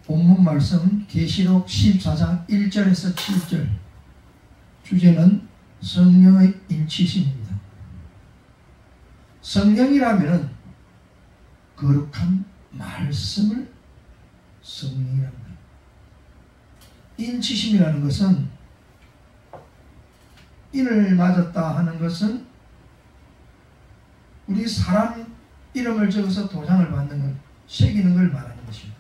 본문 말씀 계시록 14장 1절에서 7절. 주제는 성령의 인치심입니다. 성령이라면 거룩한 말씀을 성령이랍니다. 인치심이라는 것은, 인을 맞았다 하는 것은 우리 사람 이름을 적어서 도장을 받는 걸, 새기는 걸 말하는 것입니다.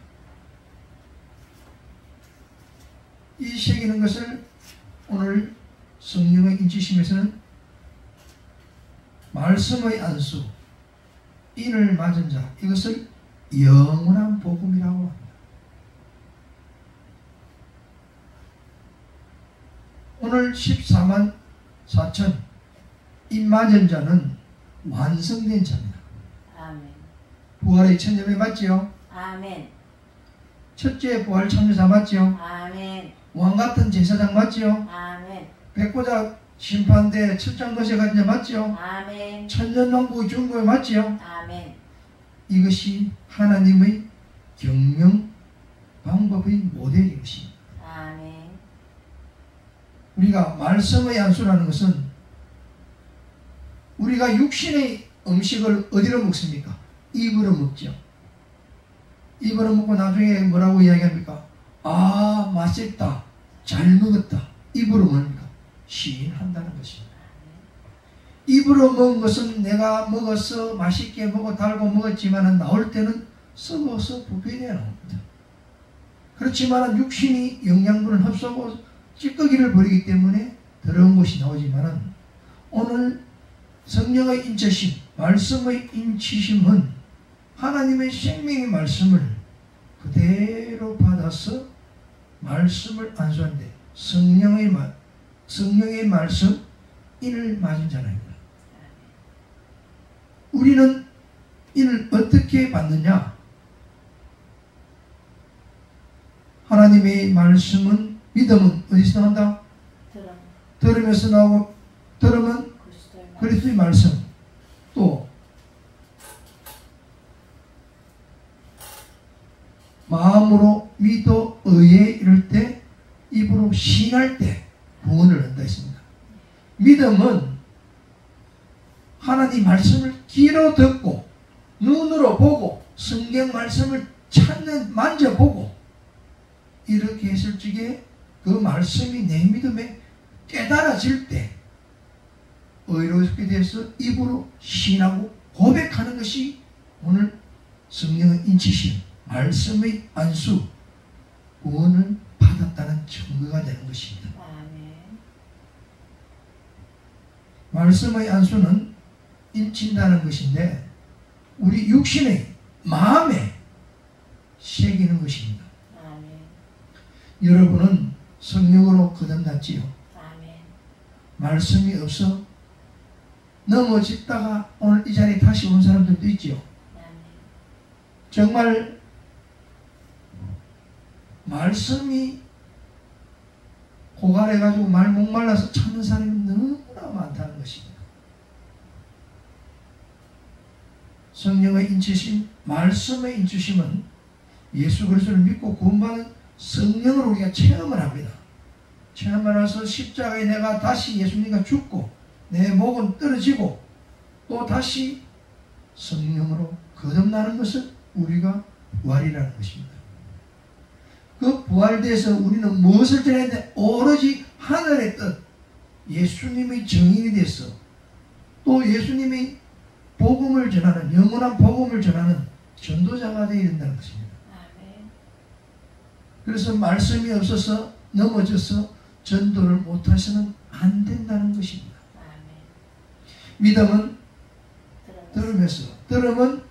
이 새기는 것을 오늘 성령의 인치심에서는 말씀의 안수, 인을 맞은 자, 이것을 영원한 복음이라고 합니다. 오늘 14만 4천 인 맞은 자는 완성된 자입니다. 아멘. 부활의 천년에 맞지요? 아멘. 첫째 부활 참여자 맞지요? 아멘. 왕같은 제사장 맞지요? 아멘. 백보자 심판대 철장도시에 간 자 맞지요? 아멘. 천년왕국 중국에 맞지요? 아멘. 이것이 하나님의 경영 방법의 모델인 것입니다. 아멘. 우리가 말씀의 안수라는 것은, 우리가 육신의 음식을 어디로 먹습니까? 입으로 먹죠. 입으로 먹고 나중에 뭐라고 이야기합니까? 아, 맛있다, 잘 먹었다. 입으로 뭡니까? 시인한다는 것입니다. 입으로 먹은 것은 내가 먹어서 맛있게 먹고 달고 먹었지만 나올 때는 썩어서 부패되어 나옵니다. 그렇지만 육신이 영양분을 흡수하고 찌꺼기를 버리기 때문에 더러운 것이 나오지만, 오늘 성령의 인치심, 말씀의 인치심은 하나님의 생명의 말씀을 그대로 받아서 말씀을 안수하는데, 성령의 말씀, 인을 맞은 자입니다. 우리는 인을 어떻게 받느냐? 하나님의 말씀은, 믿음은 어디서 나온다? 들으면서 나오고, 들으면 그리스도의 말씀. 또 마음으로 믿어 의에 이를 때, 입으로 신할 때 구원을 얻는다 했습니다. 믿음은 하나님 말씀을 귀로 듣고 눈으로 보고 성경 말씀을 찾는, 만져보고 이렇게 했을 적에 그 말씀이 내 믿음에 깨달아질 때 의롭게 돼서 입으로 신하고 고백하는 것이 오늘 성령의 인치심, 말씀의 안수, 구원을 받았다는 증거가 되는 것입니다. 아멘. 말씀의 안수는 인친다는 것인데, 우리 육신의 마음에 새기는 것입니다. 아멘. 여러분은 성령으로 거듭났지요? 아멘. 말씀이 없어 넘어졌다가 오늘 이 자리에 다시 온 사람들도 있지요. 아멘. 정말 말씀이 고갈해가지고 말 목말라서 찾는 사람이 너무나 많다는 것입니다. 성령의 인치심, 말씀의 인치심은 예수 그리스도를 믿고 구원받은 성령을 우리가 체험을 합니다. 체험을 해서 십자가에 내가 다시 예수님과 죽고 내 목은 떨어지고 또 다시 성령으로 거듭나는 것을 우리가 부활이라는 것입니다. 그 부활돼서 우리는 무엇을 전해야 돼? 오로지 하늘의 뜻, 예수님의 정인이 돼서 또 예수님의 복음을 전하는, 영원한 복음을 전하는 전도자가 되어야 된다는 것입니다. 그래서 말씀이 없어서 넘어져서 전도를 못해서는 안 된다는 것입니다. 믿음은 들으면서, 들으면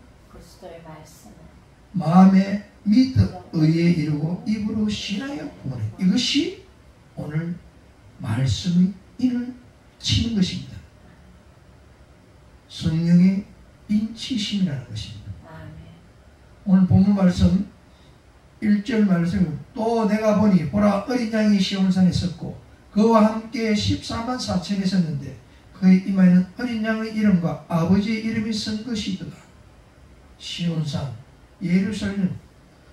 마음에 믿어 의에 이르고 입으로 신하여 구원해. 이것이 오늘 말씀의 인을 치는 것입니다. 성령의 인치심이라는 것입니다. 오늘 본문 말씀 1절 말씀, 또 내가 보니 보라 어린 양이 시온산에 섰고 그와 함께 14만 4천이 섰는데 그의 이마에는 어린 양의 이름과 아버지의 이름이 쓴 것이더라. 시온산, 예루살렘,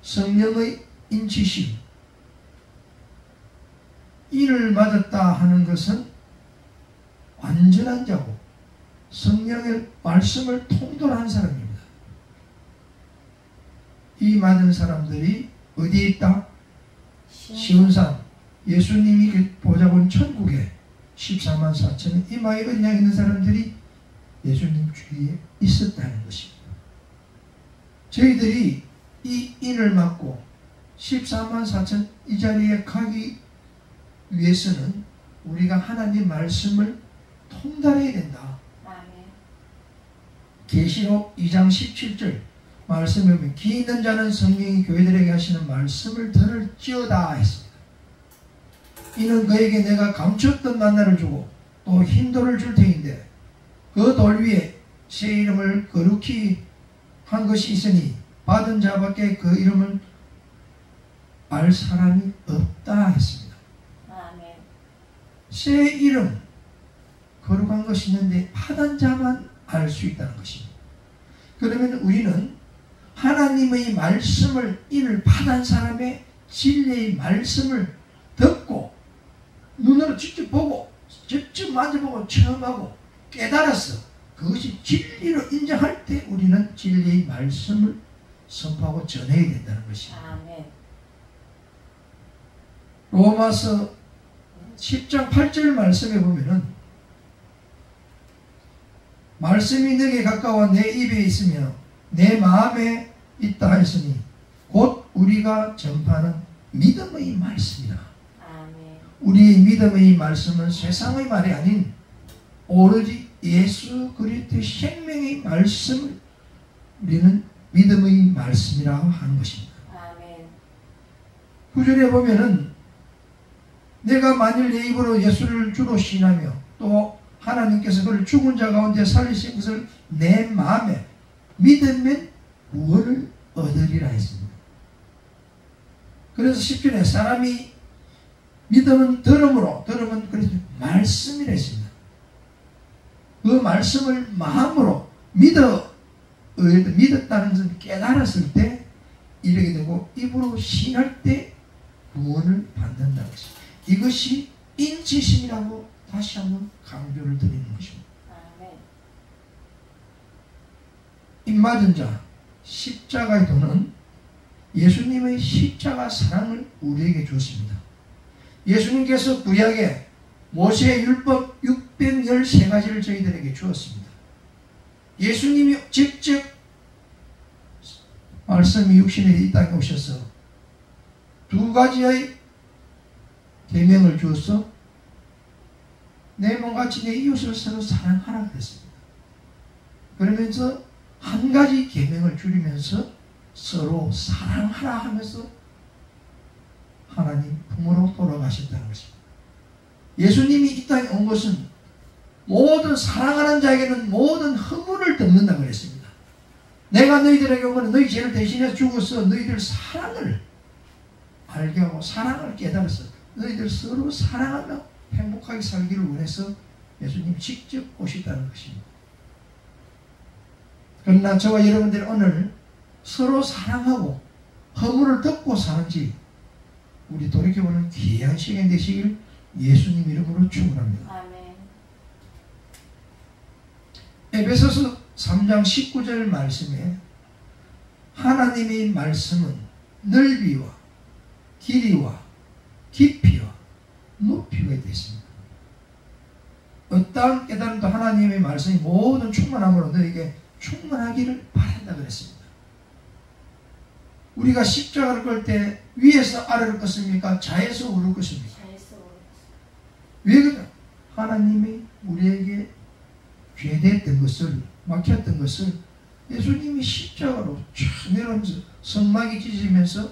성령의 인치심, 인을 맞았다 하는 것은 완전한 자고 성령의 말씀을 통달한 사람입니다. 이 맞은 사람들이 어디에 있다? 시온산, 예수님이 보좌본 천국에 14만 4천의 이마에 은양 있는 사람들이 예수님 주위에 있었다는 것입니다. 저희들이 이 인을 맞고 14만 4천 이 자리에 가기 위해서는 우리가 하나님 말씀을 통달해야 된다. 계시록 2장 17절 말씀에 보면 기 있는 자는 성령이 교회들에게 하시는 말씀을 들을지어다 했습니다. 이는 그에게 내가 감추었던 만나를 주고 또 흰돌을 줄 테인데 그 돌 위에 새 이름을 거룩히 한 것이 있으니 받은 자밖에 그 이름을 알 사람이 없다 했습니다. 아멘. 새 이름 거룩한 것이 있는데 받은 자만 알 수 있다는 것입니다. 그러면 우리는 하나님의 말씀을 인을 받은 사람의 진리의 말씀을 듣고 눈으로 직접 보고 직접 만져보고 체험하고 깨달았어. 그것이 진리로 인정할 때 우리는 진리의 말씀을 선포하고 전해야 된다는 것입니다. 아멘. 로마서 10장 8절 말씀에 보면은 말씀이 내게 가까워 내 입에 있으며 내 마음에 있다 했으니 곧 우리가 전파하는 믿음의 말씀이다. 아멘. 우리의 믿음의 말씀은 세상의 말이 아닌 오로지 예수 그리스도의 생명의 말씀을 우리는 믿음의 말씀이라고 하는 것입니다. 아멘. 9절에 보면은 내가 만일 내 입으로 예수를 주로 신하며 또 하나님께서 그를 죽은 자 가운데 살리신 것을 내 마음에 믿으면 구원을 얻으리라 했습니다. 그래서 10절에 사람이 믿음은 들음으로, 들음은 그래서 말씀이라 했습니다. 그 말씀을 마음으로 믿었다는 것을 깨달았을 때 이르게 되고 입으로 신할 때 구원을 받는다는 것입니다. 이것이 인치심이라고 다시 한번 강조를 드리는 것입니다. 아멘. 입맞은 자, 십자가의 도는 예수님의 십자가 사랑을 우리에게 주었습니다. 예수님께서 구약에 모세의 율법 613가지를 저희들에게 주었습니다. 예수님이 직접 말씀이 육신에 이 땅에 오셔서 두 가지의 계명을 주어서 내 몸같이 내 이웃을 서로 사랑하라 그랬습니다. 그러면서 한 가지 계명을 줄이면서 서로 사랑하라 하면서 하나님 품으로 돌아가셨다는 것입니다. 예수님이 이 땅에 온 것은 모든 사랑하는 자에게는 모든 허물을 덮는다고 그랬습니다. 내가 너희들에게 오면 너희 죄를 대신해서 죽어서 너희들 사랑을 알게 하고 사랑을 깨달아서 너희들 서로 사랑하며 행복하게 살기를 원해서 예수님 직접 오셨다는 것입니다. 그러나 저와 여러분들이 오늘 서로 사랑하고 허물을 덮고 사는지 우리 돌이켜보는 귀한 시간 되시길 예수님 이름으로 축원합니다. 아멘. 에베소서 3장 19절 말씀에 하나님의 말씀은 넓이와 길이와 깊이와 높이가 되었습니다. 어떠한 깨달음도 하나님의 말씀이 모든 충만함으로 너에게 충만하기를 바란다 그랬습니다. 우리가 십자가를 걸 때 위에서 아래로 껐습니까? 좌에서 우로 껐습니까? 왜 그래? 하나님이 우리에게 죄됐던 것을 막혔던 것을 예수님이 십자가로 쫙 내려오면서 성막이 찢어지면서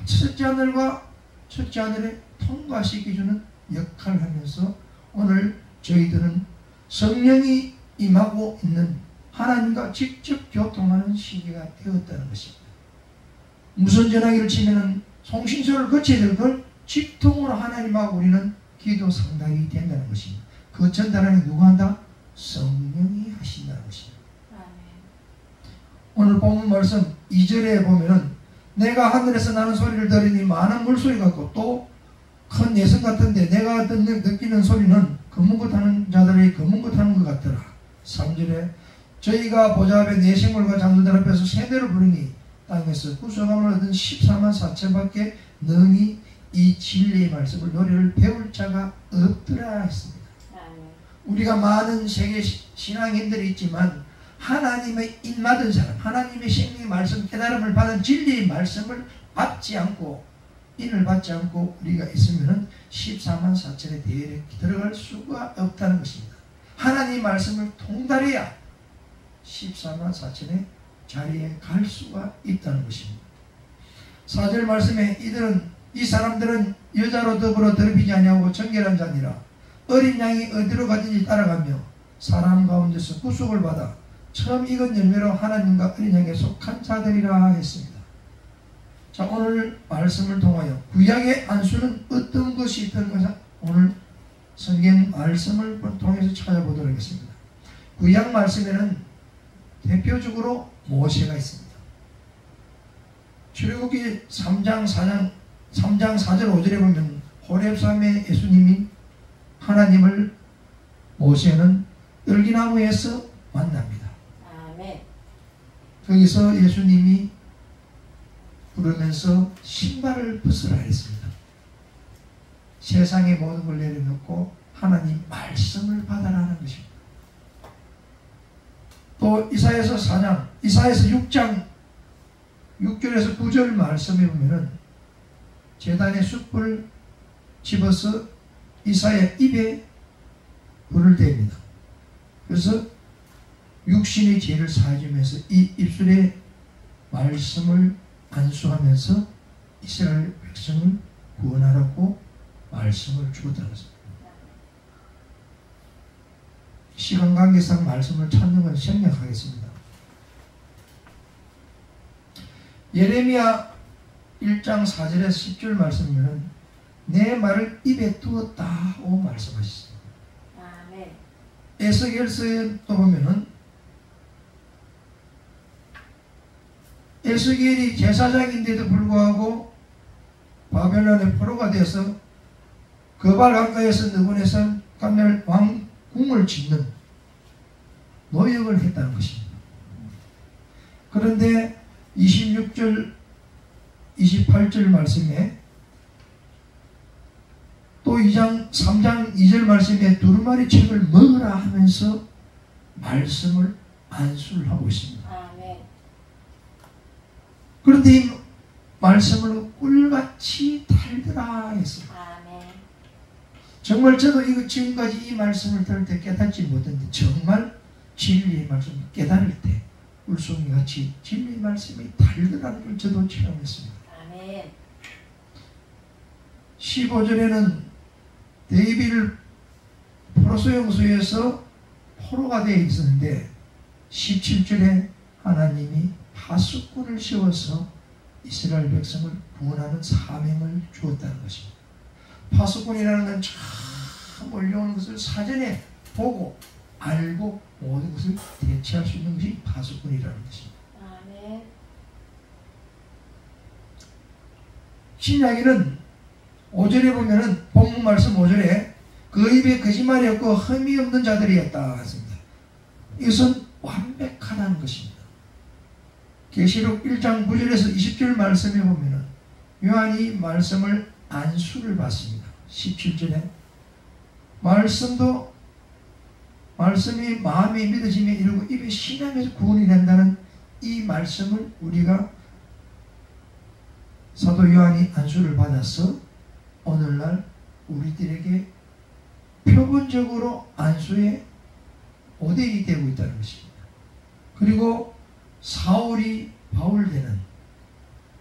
첫째 하늘과 첫째 하늘에 통과시켜주는 역할을 하면서 오늘 저희들은 성령이 임하고 있는 하나님과 직접 교통하는 시기가 되었다는 것입니다. 무선 전화기를 치면은 송신소를 거쳐야 될 걸 직통으로 하나님하고 우리는 기도 상당히 된다는 것입니다. 그 전달하는 누가 한다? 성령이 하신다는 것입니다. 아멘. 오늘 본문 말씀 2절에 보면은 내가 하늘에서 나는 소리를 들으니 많은 물소리 같고 또 큰 예성 같은데 내가 느끼는 소리는 검은 타는 자들의 검은 타는 것 같더라. 3절에 저희가 보좌 앞에 네 생물과 장수들 앞에서 세대를 부르니 땅에서 구속함을 얻은 14만 4천밖에 능히 이 진리의 말씀을 노래를 배울 자가 없더라 했습니다. 우리가 많은 세계 신앙인들이 있지만 하나님의 인맞은 사람, 하나님의 생명의 말씀, 깨달음을 받은 진리의 말씀을 받지 않고 인을 받지 않고 우리가 있으면 14만 4천의 대열에 들어갈 수가 없다는 것입니다. 하나님의 말씀을 통달해야 14만 4천의 자리에 갈 수가 있다는 것입니다. 4절 말씀에 이 사람들은 여자로 더불어 더럽히지 아니하고 정결한 자니라. 어린 양이 어디로 가든지 따라가며 사람 가운데서 구속을 받아 처음 익은 열매로 하나님과 어린 양에 속한 자들이라 했습니다. 자, 오늘 말씀을 통하여 구약의 안수는 어떤 것이 있던 것을 오늘 성경 말씀을 통해서 찾아보도록 하겠습니다. 구약 말씀에는 대표적으로 모세가 있습니다. 출애굽기 3장 4절 5절에 보면 호렙산에 예수님이 하나님을 모세는 떨기나무에서 만납니다. 아멘. 거기서 예수님이 부르면서 신발을 벗으라 했습니다. 세상의 모든 걸 내려놓고 하나님 말씀을 받아라는 것입니다. 또 이사야서 6장 6절에서 9절 말씀에 보면은 제단의 숯불을 집어서 이사야 입에 불을 댑니다. 그래서 육신의 죄를 사해주면서 이 입술에 말씀을 안수하면서 이스라엘 백성을 구원하라고 말씀을 주었다는 것입니다. 시간 관계상 말씀을 찾는 건 생략하겠습니다. 예레미야 1장 4절에서 10절 말씀은 내 말을 입에 두었다고 말씀하셨습니다. 아멘. 에스겔서에 또 보면은 에스겔이 제사장인데도 불구하고 바벨론의 포로가 되어서 거발 강가에서 느고네살 감멸 왕궁을 짓는 노역을 했다는 것입니다. 그런데 26절 28절 말씀에 또 3장 2절 말씀에 두루마리 책을 먹으라 하면서 말씀을 안수를 하고 있습니다. 아멘. 그런데 이 말씀을 꿀같이 달더라 했습니다. 아멘. 정말 저도 이거 지금까지 이 말씀을 들을 때 깨닫지 못했는데 정말 진리의 말씀을 깨달을 때 꿀송이같이 진리의 말씀이 달더라는 걸 저도 체험했습니다. 아멘. 15절에는 데이비를 포로소용소에서 포로가 되어 있었는데 17절에 하나님이 파수꾼을 세워서 이스라엘 백성을 구원하는 사명을 주었다는 것입니다. 파수꾼이라는 건 참 몰려오는 것을 사전에 보고 알고 모든 것을 대체할 수 있는 것이 파수꾼이라는 것입니다. 아멘. 신약에는 5절에 보면은 본문 말씀 5절에 그 입에 거짓말이 없고 흠이 없는 자들이었다 했습니다. 이것은 완벽하다는 것입니다. 계시록 1장 9절에서 20절 말씀에 보면은 요한이 말씀을 안수를 받습니다. 17절에 말씀이 마음에 믿어지며 이루고 입에 신앙에서 구원이 된다는 이 말씀을 우리가 사도 요한이 안수를 받아서 오늘날 우리들에게 표본적으로 안수의 모델이 되고 있다는 것입니다. 그리고 사울이 바울되는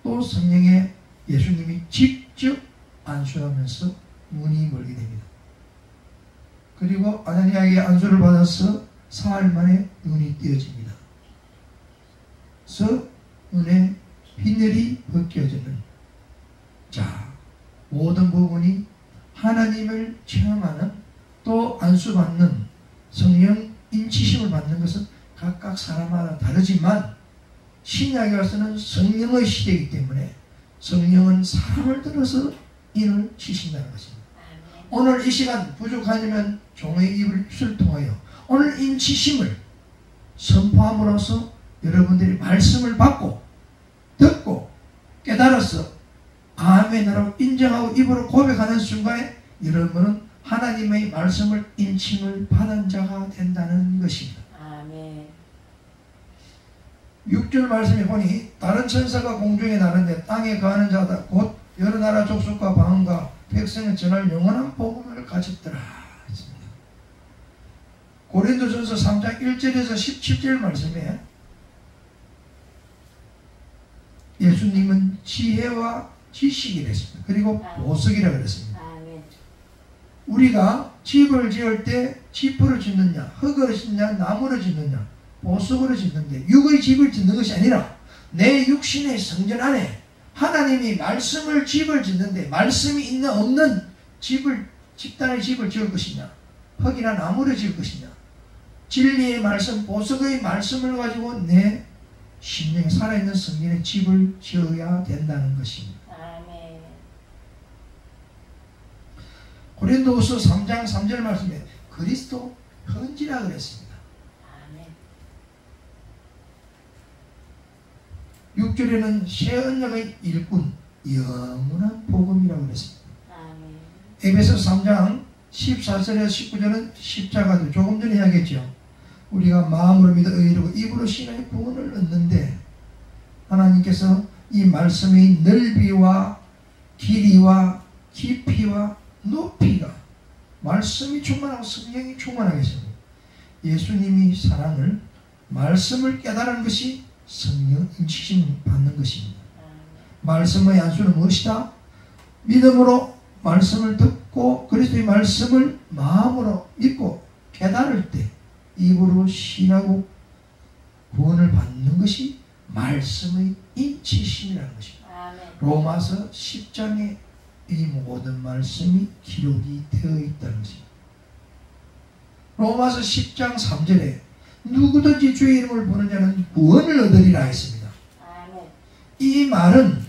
또 성령의 예수님이 직접 안수하면서 문이 멀게 됩니다. 그리고 아나니아에게 안수를 받아서 사흘 만에 눈이 띄어집니다. 그래서 눈에 빈혈이 벗겨지는 자 모든 부분이 하나님을 체험하는 또 안수받는 성령 인치심을 받는 것은 각각 사람마다 다르지만 신약에 와서는 성령의 시대이기 때문에 성령은 사람을 들어서 인을 치신다는 것입니다. 오늘 이 시간 부족하냐면 종의 입을 통하여 오늘 인치심을 선포함으로써 여러분들이 말씀을 받고 듣고 깨달아서 아멘이라고 인정하고 입으로 고백하는 순간에 여러분은 하나님의 말씀을 인침을 받은 자가 된다는 것입니다. 아멘. 6절 말씀에 보니 다른 천사가 공중에 나르는데 땅에 거하는 자다 곧 여러 나라 족속과 방언과 백성에 전할 영원한 복음을 가졌더라 했습니다. 고린도전서 3장 1절에서 17절 말씀에 예수님은 지혜와 지식이라 했습니다. 그리고 보석이라 그랬습니다. 우리가 집을 지을 때 지프로 짓느냐, 흙으로 짓느냐, 나무로 짓느냐, 보석으로 짓는데 육의 집을 짓는 것이 아니라 내 육신의 성전 안에 하나님이 말씀을 집을 짓는데 말씀이 있는 없는 집을 집단의 집을 지을 것이냐, 흙이나 나무로 지을 것이냐, 진리의 말씀, 보석의 말씀을 가지고 내 심령에 살아있는 성전의 집을 지어야 된다는 것입니다. 고린도후서 3장 3절 말씀에 그리스도 현지라 그랬습니다. 6절에는 새 언약의 일꾼 영원한 복음이라고 그랬습니다. 에베소 3장 14절에서 19절은 십자가도 조금 전에 이야기했죠. 우리가 마음으로 믿어 의롭고 입으로 신의 구원을 얻는데 하나님께서 이 말씀의 넓이와 길이와 깊이와 높이가 말씀이 충만하고 성령이 충만하게 했습니다. 예수님이 사랑을 말씀을 깨달은 것이 성령 인치심을 받는 것입니다. 말씀의 안수는 무엇이다? 믿음으로 말씀을 듣고 그리스도의 말씀을 마음으로 믿고 깨달을 때 입으로 신하고 구원을 받는 것이 말씀의 인치심이라는 것입니다. 로마서 10장에 이 모든 말씀이 기록이 되어 있다는 것입니다. 로마서 10장 3절에 누구든지 주의 이름을 부르는 자는 구원을 얻으리라 했습니다. 이 말은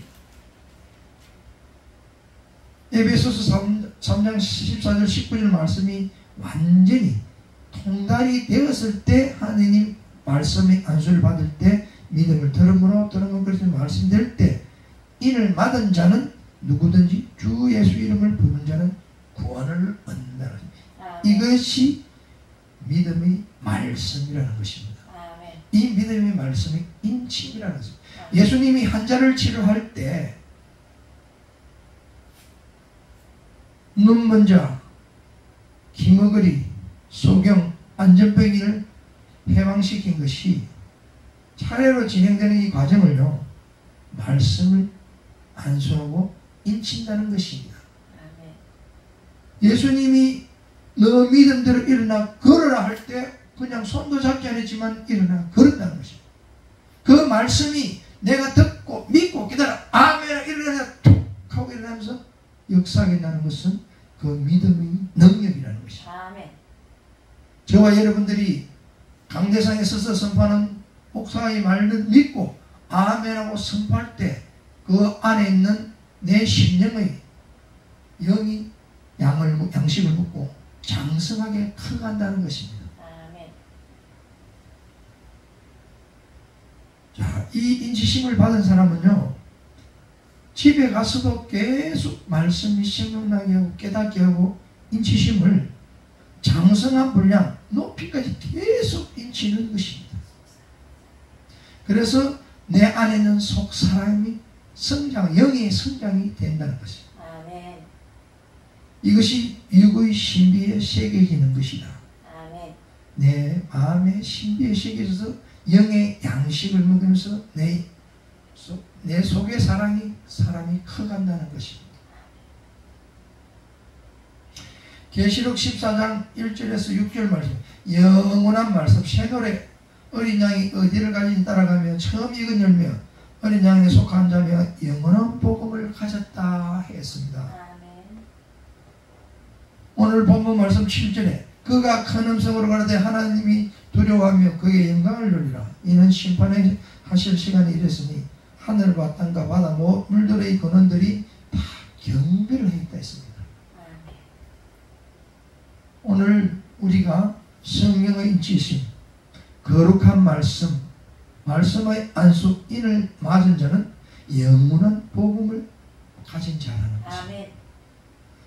에베소서 3장 14절 19절 말씀이 완전히 통달이 되었을 때 하느님 말씀의 안수를 받을 때 믿음을 들음으로 들으면 그리스도 말씀될 때 이를 받은 자는 누구든지 주 예수 이름을 부르는 자는 구원을 얻는다는 이것이 믿음의 말씀이라는 것입니다. 이 믿음의 말씀이 인침이라는 것입니다. 예수님이 환자를 치료할 때 눈먼자, 기머거리, 소경, 안전병인을 해방시킨 것이 차례로 진행되는 이 과정을요 말씀을 안수하고 인친다는 것입니다. 예수님이 너 믿음대로 일어나 걸어라 할 때 그냥 손도 잡지 않았지만 일어나 걸었다는 것입니다. 그 말씀이 내가 듣고 믿고 깨달아 아멘 일어나서 툭 하고 일어나면서 역사하겠다는 것은 그 믿음의 능력이라는 것입니다. 저와 여러분들이 강대상에 서서 선포하는 목사의 말을 믿고 아멘하고 선포할 때 그 안에 있는 내 심령의 영이 양식을 먹고 장성하게 커간다는 것입니다. 자, 이 인지심을 받은 사람은요 집에 가서도 계속 말씀이 생각나게 하고 깨닫게 하고 인치심을 장성한 분량 높이까지 계속 인치는 것입니다. 그래서 내 안에 있는 속 사람이 성장, 영의 성장이 된다는 것입니다. 이것이 육의 신비에 새겨지는 것이다. 내 마음의 신비에 새겨져서 영의 양식을 먹으면서 내 속의 사람이 커간다는 것입니다. 계시록 14장 1절에서 6절 말씀 영원한 말씀 새노래 어린 양이 어디를 가진 따라가며 처음 익은 열매 어린 양에 속한 자며 영원한 복음을 가졌다 했습니다. 오늘 본문 말씀 7절에 그가 큰 음성으로 가라되 하나님이 두려워하며 그의 영광을 누리라. 이는 심판의 하실 시간이 이랬으니 하늘과 땅과 바다 물들의 근원들이 다 경배를 하겠다 했습니다. 아멘. 오늘 우리가 성령의 인치심, 거룩한 말씀의 안수인을 맞은 자는 영원한 복음을 가진 자라는 것입니다. 아멘.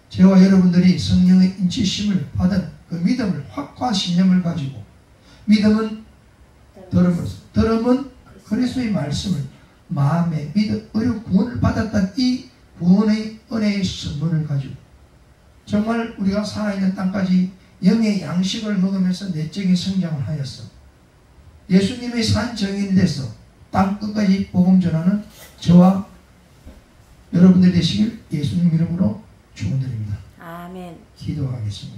저와 여러분들이 성령의 인치심을 받은 그 믿음을, 확고한 신념을 가지고, 믿음은 들음은 그리스도의 말씀을 마음에 믿어 의로 구원을 받았던 이 구원의 은혜의 선물을 가지고 정말 우리가 살아있는 땅까지 영의 양식을 먹으면서 내적인 성장을 하였어. 예수님의 산 증인이 돼서 땅 끝까지 복음 전하는 저와 여러분들이 되시길 예수님 이름으로 축원드립니다. 아멘. 기도하겠습니다.